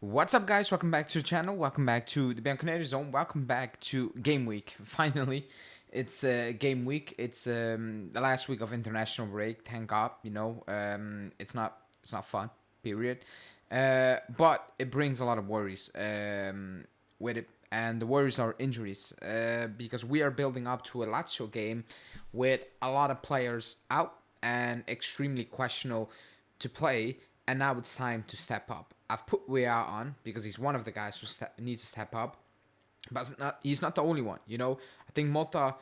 What's up, guys? Welcome back to the channel. Welcome back to the Bianconeri zone. Welcome back to game week. Finally, it's game week. It's the last week of international break. Thank God. It's not fun. Period. But it brings a lot of worries with it, and the worries are injuries because we are building up to a Lazio game with a lot of players out and extremely questionable to play, and now it's time to step up. I've put Weah on because he's one of the guys who needs to step up, but he's not the only one. I think Motta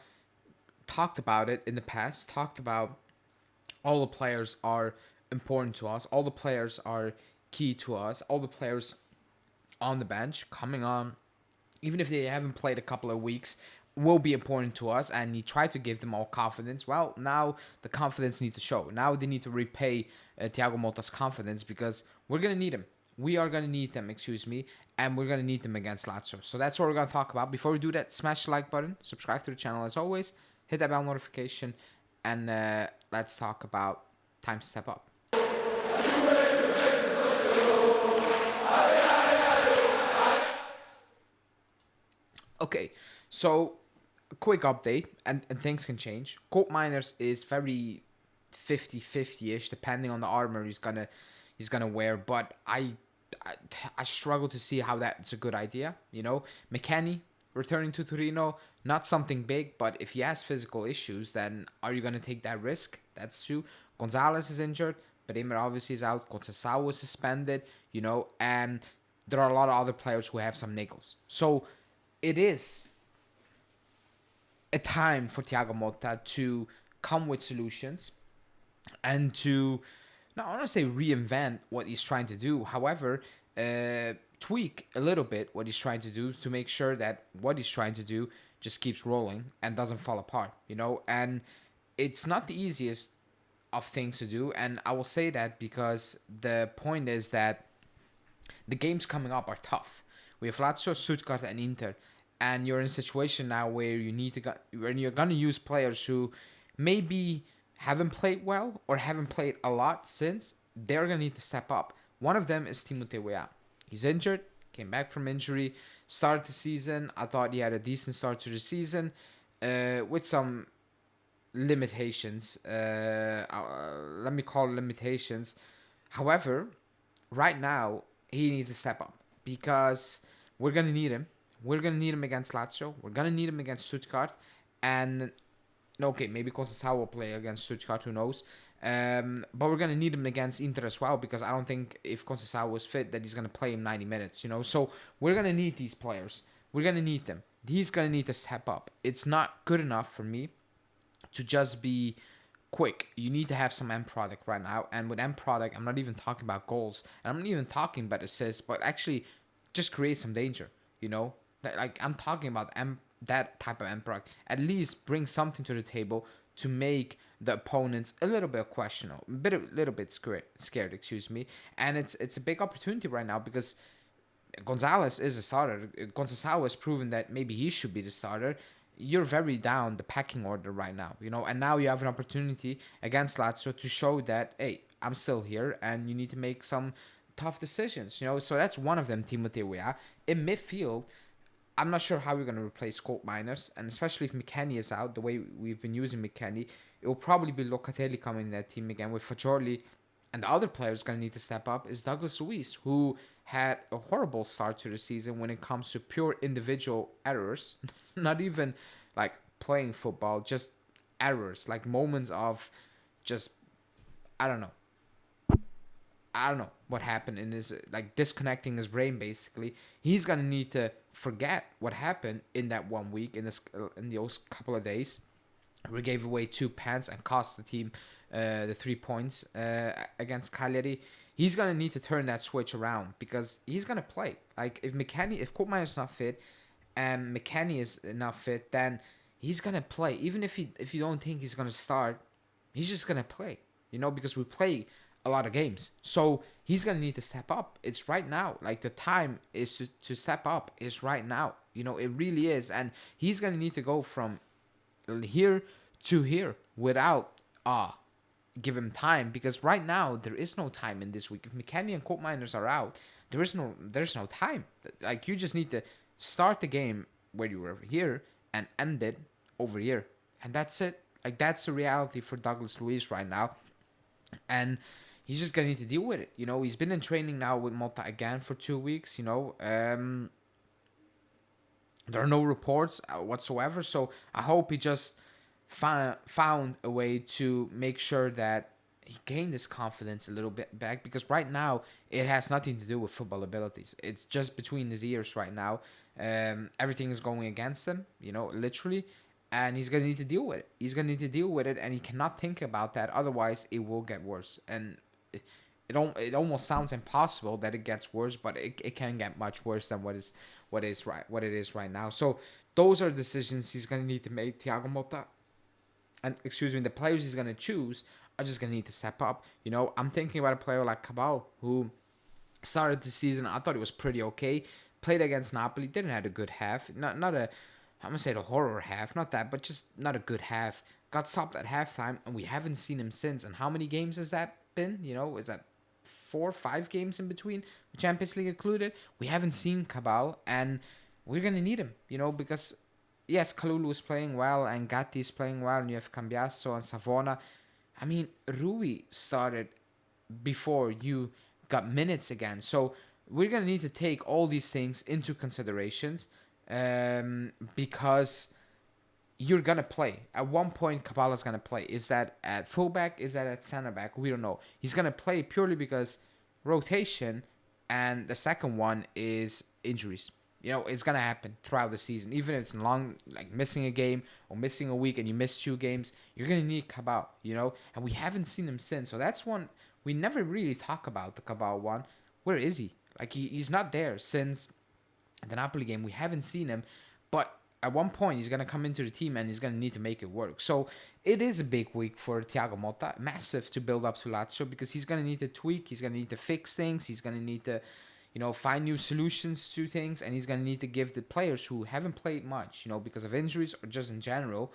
talked about it in the past, talked about all the players are important to us, all the players are key to us, all the players on the bench coming on, even if they haven't played a couple of weeks, will be important to us, and he tried to give them all confidence. Well, now the confidence needs to show. Now they need to repay Thiago Motta's confidence because we're going to need him. We are going to need them, and we're going to need them against Lazio. So that's what we're going to talk about. Before we do that, smash the like button, subscribe to the channel as always, hit that bell notification, and let's talk about time to step up. Okay, so a quick update, and things can change. Koopmeiners is very 50-50-ish, depending on the armor he's gonna wear. But I struggle to see how that's a good idea. McKennie returning to Torino, not something big, but if he has physical issues, then are you gonna take that risk? That's true. Gonzalez is injured, but Bremer obviously is out. Conceição was suspended. And there are a lot of other players who have some niggles. So it is a time for Thiago Motta to come with solutions and to, not I want to say reinvent what he's trying to do. However, tweak a little bit what he's trying to do to make sure that what he's trying to do just keeps rolling and doesn't fall apart. And it's not the easiest of things to do. And I will say that because the point is that the games coming up are tough. We have Lazio, Stuttgart, and Inter, and you're in a situation now where when you're gonna use players who maybe haven't played well or haven't played a lot since. They're gonna need to step up. One of them is Weah. He's injured, came back from injury, started the season. I thought he had a decent start to the season, with some limitations. Let me call it limitations. However, right now he needs to step up because we're gonna need him. We're gonna need him against Lazio. We're gonna need him against Stuttgart, and okay, maybe Conceição will play against Stuttgart. Who knows? But we're gonna need him against Inter as well because I don't think if Conceição was fit that he's gonna play him 90 minutes. So we're gonna need these players. We're gonna need them. He's gonna need to step up. It's not good enough for me to just be quick. You need to have some end product right now, and with end product, I'm not even talking about goals, and I'm not even talking about assists, but actually just create some danger. Like I'm talking about that type of end product. At least bring something to the table to make the opponents a little bit questionable, a little bit scared. And it's a big opportunity right now because Gonzalez is a starter. Conceição has proven that maybe he should be the starter. You're very down the pecking order right now, and now you have an opportunity against Lazio to show that, hey, I'm still here, and you need to make some tough decisions, So that's one of them, Weah. In midfield, I'm not sure how we're going to replace koopmeiners, and especially if McKennie is out, the way we've been using McKennie, it will probably be Locatelli coming in that team again with Fagioli, and the other players going to need to step up is Douglas Luiz, who had a horrible start to the season when it comes to pure individual errors, not even like playing football, just errors, like moments of just, I don't know what happened in his, like, disconnecting his brain. Basically, he's gonna need to forget what happened in that 1 week, in those couple of days. We gave away 2 pens and cost the team the 3 points against Cagliari. He's gonna need to turn that switch around because he's gonna play. Like if Koopmeiners is not fit and McKennie is not fit, then he's gonna play. Even if you don't think he's gonna start, he's just gonna play. Because we play a lot of games. So he's going to need to step up. It's right now. Like the time is to step up is right now. It really is. And he's going to need to go from here to here without give him time, because right now there is no time in this week. If McKennie and koopmeiners are out, there's no time. Like, you just need to start the game where you were here and end it over here, and that's it. Like, that's the reality for Douglas Luiz right now, and he's just gonna need to deal with it. You know, he's been in training now with Motta again for 2 weeks. You know, there are no reports whatsoever, so I hope he just found a way to make sure that he gained his confidence a little bit back, because right now it has nothing to do with football abilities. It's just between his ears right now. Everything is going against him, you know, literally, and he's gonna need to deal with it. He's gonna need to deal with it, and he cannot think about that. Otherwise, it will get worse. And it almost sounds impossible that it gets worse, but it can get much worse than what it is right now. So those are decisions he's gonna need to make, Thiago Motta. And the players he's gonna choose are just gonna need to step up. You know, I'm thinking about a player like Cabal, who started the season. I thought it was pretty okay. Played against Napoli, didn't have a good half. Not a, I'm gonna say the horror half, not that, but just not a good half. Got stopped at halftime, and we haven't seen him since. And how many games has that been? You know, is that 4-5 games in between, Champions League included? We haven't seen Cabal, and we're gonna need him. You know, because yes, Kalulu is playing well, and Gatti is playing well, and you have Cambiasso and Savona. I mean, Rui started before you got minutes again. So we're going to need to take all these things into considerations, because you're going to play. At one point, Kabbalah's going to play. Is that at fullback? Is that at center back? We don't know. He's going to play purely because rotation, and the second one is injuries. You know, it's going to happen throughout the season. Even if it's long, like missing a game or missing a week and you miss 2 games, you're going to need Cabal, you know? And we haven't seen him since. So that's one, we never really talk about the Cabal one. Where is he? Like, he's not there since the Napoli game. We haven't seen him. But at one point, he's going to come into the team and he's going to need to make it work. So it is a big week for Thiago Motta. Massive to build up to Lazio, because he's going to need to tweak. He's going to need to fix things. He's going to need to, you know, find new solutions to things, and he's going to need to give the players who haven't played much, you know, because of injuries or just in general,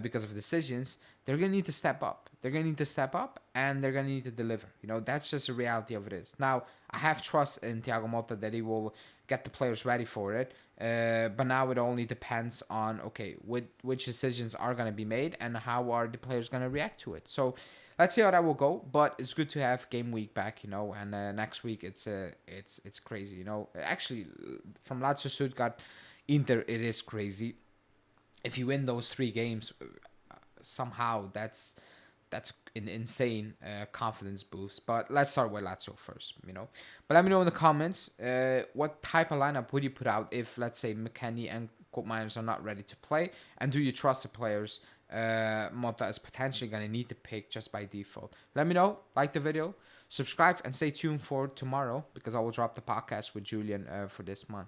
because of decisions, they're going to need to step up. They're going to need to step up, and they're going to need to deliver. You know, that's just the reality of it is. Now, I have trust in Thiago Motta that he will get the players ready for it, but now it only depends on, okay, which decisions are going to be made and how are the players going to react to it. So let's see how that will go, but it's good to have game week back, you know, and next week it's crazy, you know. Actually, from Lazio, Stuttgart, Inter, it is crazy. If you win those 3 games, somehow that's an insane confidence boost. But let's start with Lazio first, you know. But let me know in the comments, what type of lineup would you put out if, let's say, McKennie and koopmeiners are not ready to play, and do you trust the players Motta is potentially going to need to pick just by default? Let me know, like the video, subscribe, and stay tuned for tomorrow, because I will drop the podcast with Julian for this month.